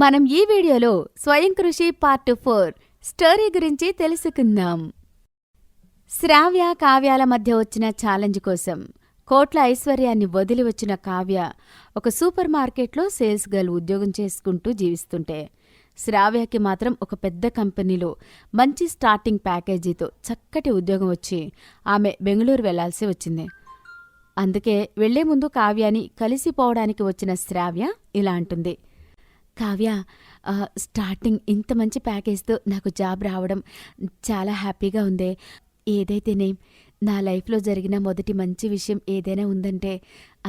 మనం ఈ వీడియోలో స్వయం కృషి పార్ట్ 4 స్టోరీ గురించి తెలుసుకుందాం. శ్రావ్య కావ్యాల మధ్య వచ్చిన ఛాలెంజ్ కోసం కోట్ల ఐశ్వర్యాన్ని వదిలి వచ్చిన కావ్య ఒక సూపర్ మార్కెట్లో సేల్స్ గర్ల్ ఉద్యోగం చేసుకుంటూ జీవిస్తుంటే, శ్రావ్యకి మాత్రం ఒక పెద్ద కంపెనీలో మంచి స్టార్టింగ్ ప్యాకేజీతో చక్కటి ఉద్యోగం వచ్చి ఆమె బెంగళూరు వెళ్లాల్సి వచ్చింది. అందుకే వెళ్లే ముందు కావ్యాని కలిసిపోవడానికి వచ్చిన శ్రావ్య ఇలా అంటుంది. కావ్య, స్టార్టింగ్ ఇంత మంచి ప్యాకేజ్తో నాకు జాబ్ రావడం చాలా హ్యాపీగా ఉందే. ఏదైతేనేం నా లైఫ్లో జరిగిన మొదటి మంచి విషయం ఏదైనా ఉందంటే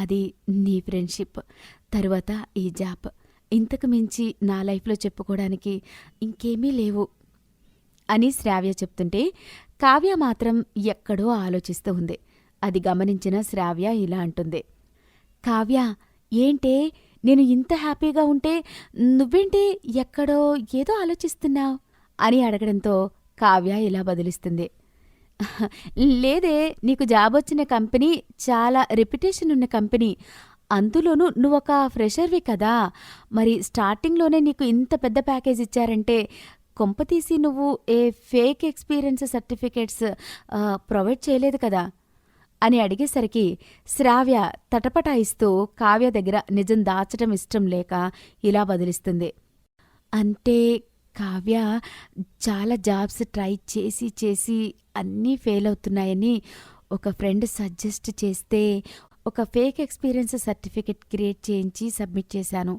అది నీ ఫ్రెండ్షిప్, తరువాత ఈ జాబ్. ఇంతకు మించి నా లైఫ్లో చెప్పుకోవడానికి ఇంకేమీ లేవు అని శ్రావ్య చెప్తుంటే, కావ్య మాత్రం ఎక్కడో ఆలోచిస్తూ ఉంది. అది గమనించిన శ్రావ్య ఇలా అంటుంది. కావ్య, ఏంటే నేను ఇంత హ్యాపీగా ఉంటే నువ్వేంటి ఎక్కడో ఏదో ఆలోచిస్తున్నావు అని అడగడంతో కావ్య ఇలా బదులిస్తుంది. లేదే, నీకు జాబ్ వచ్చిన కంపెనీ చాలా రెప్యుటేషన్ ఉన్న కంపెనీ. అందులోనూ నువ్వొక ఫ్రెషర్వి కదా. మరి స్టార్టింగ్లోనే నీకు ఇంత పెద్ద ప్యాకేజ్ ఇచ్చారంటే కొంపతీసి నువ్వు ఫేక్ ఎక్స్పీరియన్స్ సర్టిఫికేట్స్ ప్రొవైడ్ చేయలేదు కదా అని అడిగేసరికి శ్రావ్య తటపటాయిస్తూ కావ్య దగ్గర నిజం దాచటం ఇష్టం లేక ఇలా బదిలిస్తుంది. అంటే కావ్య, చాలా జాబ్స్ ట్రై చేసి అన్నీ ఫెయిల్ అవుతున్నాయని ఒక ఫ్రెండ్ సజెస్ట్ చేస్తే ఒక ఫేక్ ఎక్స్పీరియన్స్ సర్టిఫికెట్ క్రియేట్ చేయించి సబ్మిట్ చేశాను.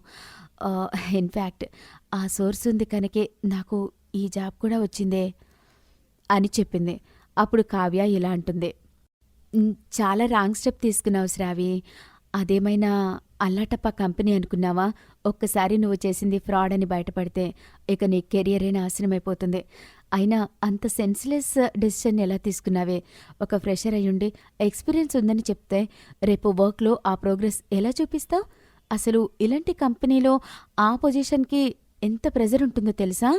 ఇన్ఫ్యాక్ట్ ఆ సోర్స్ ఉంది కనుకే నాకు ఈ జాబ్ కూడా వచ్చిందే అని చెప్పింది. అప్పుడు కావ్య ఇలా అంటుంది. చాలా రాంగ్ స్టెప్ తీసుకున్నావు శ్రావి. అదేమైనా అల్లాటప్ప కంపెనీ అనుకున్నావా? ఒక్కసారి నువ్వు చేసింది ఫ్రాడ్ అని బయటపడితే ఇక నీ కెరియరే నాశనమైపోతుంది. అయినా అంత సెన్స్లెస్ డెసిషన్ ఎలా తీసుకున్నావే? ఒక ఫ్రెషర్ అయ్యుండి ఎక్స్పీరియన్స్ ఉందని చెప్తే రేపు వర్క్లో ఆ ప్రోగ్రెస్ ఎలా చూపిస్తావు? అసలు ఇలాంటి కంపెనీలో ఆ పొజిషన్కి ఎంత ప్రెజర్ ఉంటుందో తెలుసా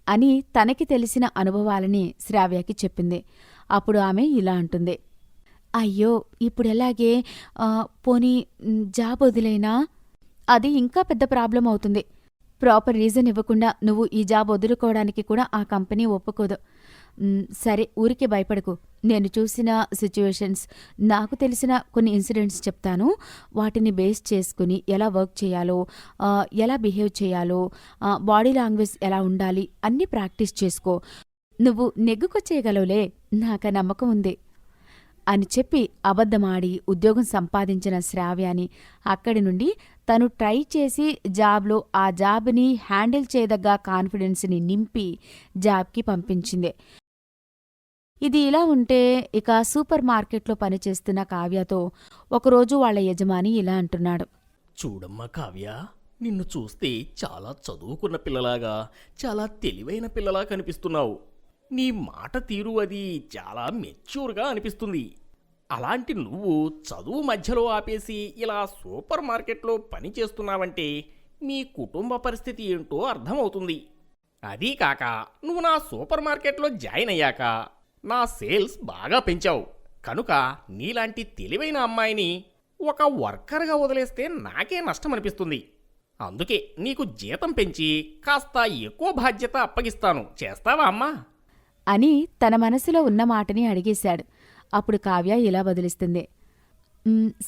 అని తనకి తెలిసిన అనుభవాలని శ్రావ్యకి చెప్పింది. అప్పుడు ఆమె ఇలా అంటుంది. అయ్యో, ఇప్పుడెలాగే? పోనీ జాబ్ వదిలేనా? అది ఇంకా పెద్ద ప్రాబ్లం అవుతుంది. ప్రాపర్ రీజన్ ఇవ్వకుండా నువ్వు ఈ జాబ్ వదులుకోవడానికి కూడా ఆ కంపెనీ ఒప్పుకోదు. సరే, ఊరికే భయపడకు. నేను చూసిన సిచ్యువేషన్స్, నాకు తెలిసిన కొన్ని ఇన్సిడెంట్స్ చెప్తాను. వాటిని బేస్ చేసుకుని ఎలా వర్క్ చేయాలో, ఎలా బిహేవ్ చేయాలో, బాడీ లాంగ్వేజ్ ఎలా ఉండాలి అన్నీ ప్రాక్టీస్ చేసుకో. నువ్వు నెగ్గుకొచ్చేయగలవులే, నాకు నమ్మకం ఉంది అని చెప్పి అబద్ధమాడి ఉద్యోగం సంపాదించిన శ్రావ్యాని అక్కడి నుండి తను ట్రై చేసి జాబ్లో ఆ జాబ్ని హ్యాండిల్ చేయదగ్గ కాన్ఫిడెన్స్ని నింపి జాబ్కి పంపించింది. ఇది ఇలా ఉంటే ఇక సూపర్ మార్కెట్లో పనిచేస్తున్న కావ్యతో ఒకరోజు వాళ్ల యజమాని ఇలా అంటున్నాడు. చూడమ్మా కావ్య, నిన్ను చూస్తే చాలా చదువుకున్న పిల్లలాగా, చాలా తెలివైన పిల్లలా కనిపిస్తున్నావు. నీ మాట తీరు అది చాలా మెచ్యూర్గా అనిపిస్తుంది. అలాంటి నువ్వు చదువు మధ్యలో ఆపేసి ఇలా సూపర్ మార్కెట్లో పని చేస్తున్నావంటే మీ కుటుంబ పరిస్థితి ఏంటో అర్థమవుతుంది. అదీ కాక నువ్వు నా సూపర్ మార్కెట్లో జాయిన్ అయ్యాక నా సేల్స్ బాగా పెంచావు కనుక నీలాంటి తెలివైన అమ్మాయిని ఒక వర్కర్గా వదిలేస్తే నాకే నష్టం అనిపిస్తుంది. అందుకే నీకు జీతం పెంచి కాస్త ఎక్కువ బాధ్యత అప్పగిస్తాను. చేస్తావా అమ్మా అని తన మనసులో ఉన్న మాటని అడిగేశాడు. అప్పుడు కావ్య ఇలా బదులిస్తుంది.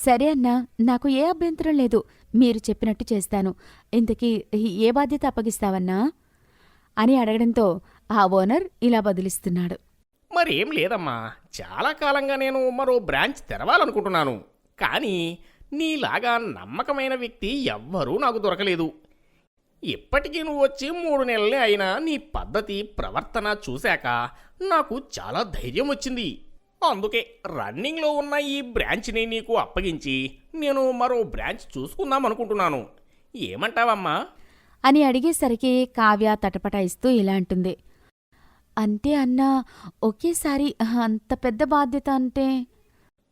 సరే అన్నా, నాకు ఏ అభ్యంతరం లేదు. మీరు చెప్పినట్టు చేస్తాను. ఇంతకీ ఏ బాధ్యత అప్పగిస్తావన్నా అని అడగడంతో ఆ ఓనర్ ఇలా బదులిస్తున్నాడు. మరేం లేదమ్మా, చాలా కాలంగా నేను మరో బ్రాంచ్ తెరవాలనుకుంటున్నాను. కానీ నీలాగా నమ్మకమైన వ్యక్తి ఎవ్వరూ నాకు దొరకలేదు. ఇప్పటికీ నువ్వు వచ్చి 3 నెలలే అయినా నీ పద్ధతి, ప్రవర్తన చూశాక నాకు చాలా ధైర్యం వచ్చింది. అందుకే రన్నింగ్లో ఉన్న ఈ బ్రాంచ్ని నీకు అప్పగించి నేను మరో బ్రాంచ్ చూసుకుందామనుకుంటున్నాను. ఏమంటావమ్మా అని అడిగేసరికి కావ్య తటపటాయిస్తూ ఇలా అంటుంది. అంటే అన్నా, ఒకేసారి అంత పెద్ద బాధ్యత అంటే?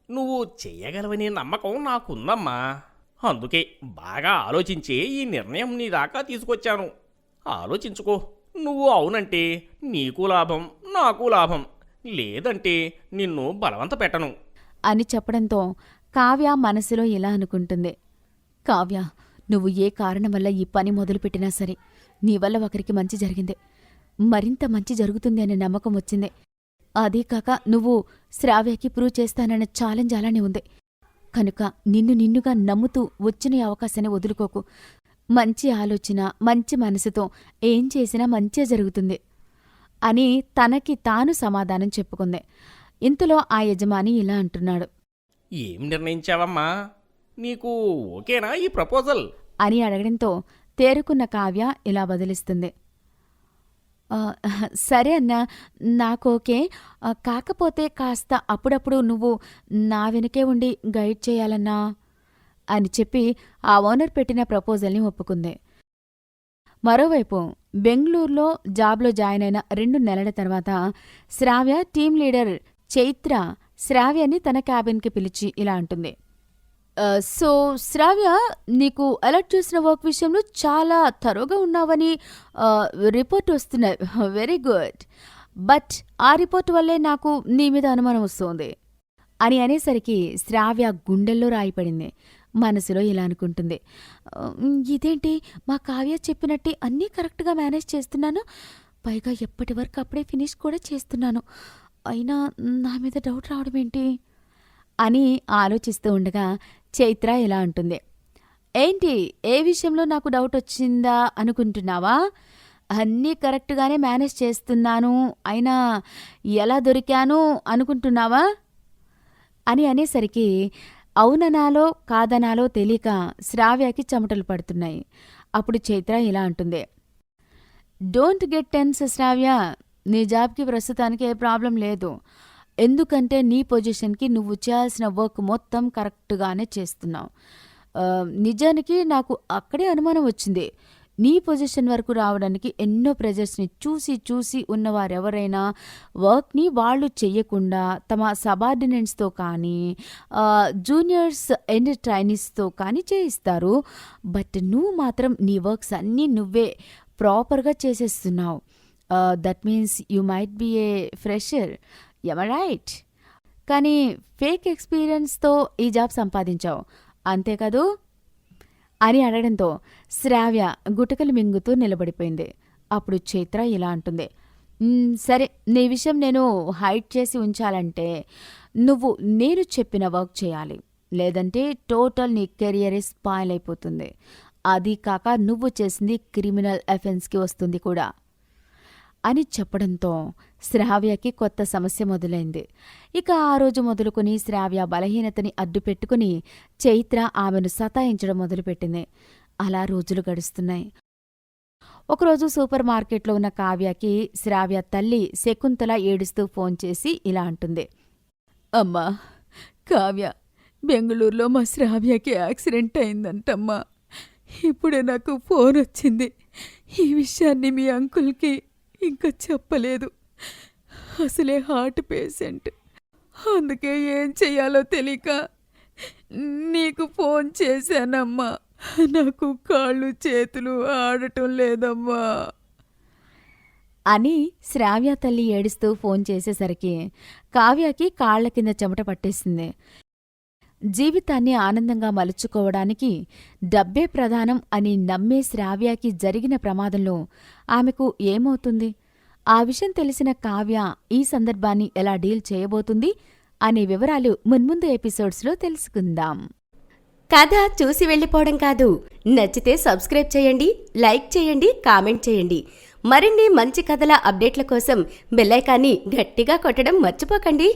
నువ్వు చెయ్యగలవనే నమ్మకం నాకుందమ్మా. అందుకే బాగా ఆలోచించే ఈ నిర్ణయం నీ దాకా తీసుకొచ్చాను. ఆలోచించుకో. నువ్వు అవునంటే నీకు లాభం, నాకు లాభం. లేదంటే నిన్ను బలవంత పెట్టను అని చెప్పడంతో కావ్య మనసులో ఇలా అనుకుంటుంది. కావ్య, నువ్వు ఏ కారణం వల్ల ఈ పని మొదలుపెట్టినా సరే నీ వల్ల ఒకరికి మంచి జరిగింది, మరింత మంచి జరుగుతుంది అనే నమ్మకం వచ్చింది. అదీ కాక నువ్వు శ్రావ్యకి ప్రూవ్ చేస్తానన్న ఛాలెంజ్ అలానే ఉంది. కనుక నిన్నుగా నమ్ముతూ వచ్చిన ఈ అవకాశాన్ని వదులుకోకు. మంచి ఆలోచన, మంచి మనసుతో ఏం చేసినా మంచే జరుగుతుంది అని తనకి తాను సమాధానం చెప్పుకుంది. ఇంతలో ఆ యజమాని ఇలా అంటున్నాడు. ఏం నిర్ణయించావమ్మా? నీకు ఓకేనా ఈ ప్రపోజల్ అని అడగడంతో తేరుకున్న కావ్య ఇలా బదిలిస్తుంది. సరే అన్నా, నాకోకే. కాకపోతే కాస్త అప్పుడప్పుడు నువ్వు నా వెనుకే ఉండి గైడ్ చేయాలన్నా అని చెప్పి ఆ ఓనర్ పెట్టిన ప్రపోజల్ని ఒప్పుకుంది. మరోవైపు బెంగళూరులో జాబ్లో జాయిన్ అయిన 2 నెలల తర్వాత శ్రావ్య టీం లీడర్ చైత్ర శ్రావ్యని తన క్యాబిన్కి పిలిచి ఇలా అంటుంది. సో శ్రావ్య, నీకు అలర్ట్ చేసిన వర్క్ విషయంలో చాలా తరోగా ఉన్నావని రిపోర్ట్ వస్తున్నాయి. Very good. బట్ ఆ రిపోర్ట్ వల్లే నాకు నీ మీద అనుమానం వస్తుంది అని అనేసరికి శ్రావ్య గుండెల్లో రాయిపడింది. మనసులో ఇలా అనుకుంటుంది. ఇదేంటి, మా కావ్య చెప్పినట్టే అన్నీ కరెక్ట్గా మేనేజ్ చేస్తున్నాను, పైగా ఎప్పటి వరకు అప్పుడే ఫినిష్ కూడా చేస్తున్నాను, అయినా నా మీద డౌట్ రావడం ఏంటి అని ఆలోచిస్తూ ఉండగా చైత్ర ఇలా అంటుంది. ఏంటి, ఏ విషయంలో నాకు డౌట్ వచ్చిందా అనుకుంటున్నావా? అన్నీ కరెక్ట్గానే మేనేజ్ చేస్తున్నాను, అయినా ఎలా దొరికాను అనుకుంటున్నావా అని అనేసరికి అవుననాలో కాదనాలో తెలియక శ్రావ్యకి చెమటలు పడుతున్నాయి. అప్పుడు చైత్ర ఇలా అంటుంది. డోంట్ గెట్ టెన్స్ శ్రావ్య, నీ జాబ్కి ప్రస్తుతానికి ఏ ప్రాబ్లం లేదు. ఎందుకంటే నీ పొజిషన్కి నువ్వు చేయాల్సిన వర్క్ మొత్తం కరెక్ట్గానే చేస్తున్నావు. నిజానికి నాకు అక్కడే అనుమానం వచ్చింది. నీ పొజిషన్ వరకు రావడానికి ఎన్నో ప్రెజర్స్ని చూసి ఉన్నవారెవరైనా వర్క్ని వాళ్ళు చెయ్యకుండా తమ సబార్డినెంట్స్తో కానీ జూనియర్స్ అండ్ ట్రైనీస్తో కానీ చేయిస్తారు. బట్ నువ్వు మాత్రం నీ వర్క్స్ అన్నీ నువ్వే ప్రాపర్గా చేసేస్తున్నావు. That means you might be a fresher, um right? కానీ ఫేక్ ఎక్స్పీరియన్స్తో ఈ జాబ్ సంపాదించావు, అంతే కదూ అని అడగడంతో శ్రావ్య గుటకలు మింగుతూ నిలబడిపోయింది. అప్పుడు చైత్ర ఇలా అంటుంది. సరే, నీ విషయం నేను హైడ్ చేసి ఉంచాలంటే నువ్వు నేను చెప్పిన వర్క్ చేయాలి, లేదంటే టోటల్ నీ కెరియరే స్పాయిల్ అయిపోతుంది. అది కాక నువ్వు చేసింది క్రిమినల్ అఫెన్స్కి వస్తుంది కూడా అని చెప్పడంతో శ్రావ్యకి కొత్త సమస్య మొదలైంది. ఇక ఆ రోజు మొదలుకొని శ్రావ్య బలహీనతని అడ్డుపెట్టుకుని చైత్ర ఆమెను సతాయించడం మొదలుపెట్టింది. అలా రోజులు గడుస్తున్నాయి. ఒకరోజు సూపర్ మార్కెట్లో ఉన్న కావ్యకి శ్రావ్య తల్లి శకుంతల ఏడుస్తూ ఫోన్ చేసి ఇలా అంటుంది. అమ్మా కావ్య, బెంగళూరులో మా శ్రావ్యకి యాక్సిడెంట్ అయిందంటమ్మా. ఇప్పుడే నాకు ఫోన్ వచ్చింది. ఈ విషయాన్ని మీ అంకుల్కి ఇంకా చెప్పలేదు. అసలే హార్ట్ పేషెంట్, అందుకే ఏం చెయ్యాలో తెలియక నీకు ఫోన్ చేశానమ్మా. నాకు కాళ్ళు చేతులు ఆడటం లేదమ్మా అని శ్రావ్య తల్లి ఏడుస్తూ ఫోన్ చేసేసరికి కావ్యకి కాళ్ల కింద చెమట పట్టేసింది. జీవితాన్ని ఆనందంగా మలుచుకోవడానికి డబ్బే ప్రధానం అని నమ్మే శ్రావ్యకి జరిగిన ప్రమాదంలో ఆమెకు ఏమవుతుంది? ఆ విషయం తెలిసిన కావ్య ఈ సందర్భాన్ని ఎలా డీల్ చేయబోతుంది అనే వివరాలు మున్ముందు ఎపిసోడ్స్లో తెలుసుకుందాం. కథ చూసి వెళ్ళిపోవడం కాదు, నచ్చితే సబ్స్క్రైబ్ చేయండి, లైక్ చేయండి, కామెంట్ చేయండి. మరిన్ని మంచి కథల అప్డేట్ల కోసం బెల్ ఐకాన్ని గట్టిగా కొట్టడం మర్చిపోకండి.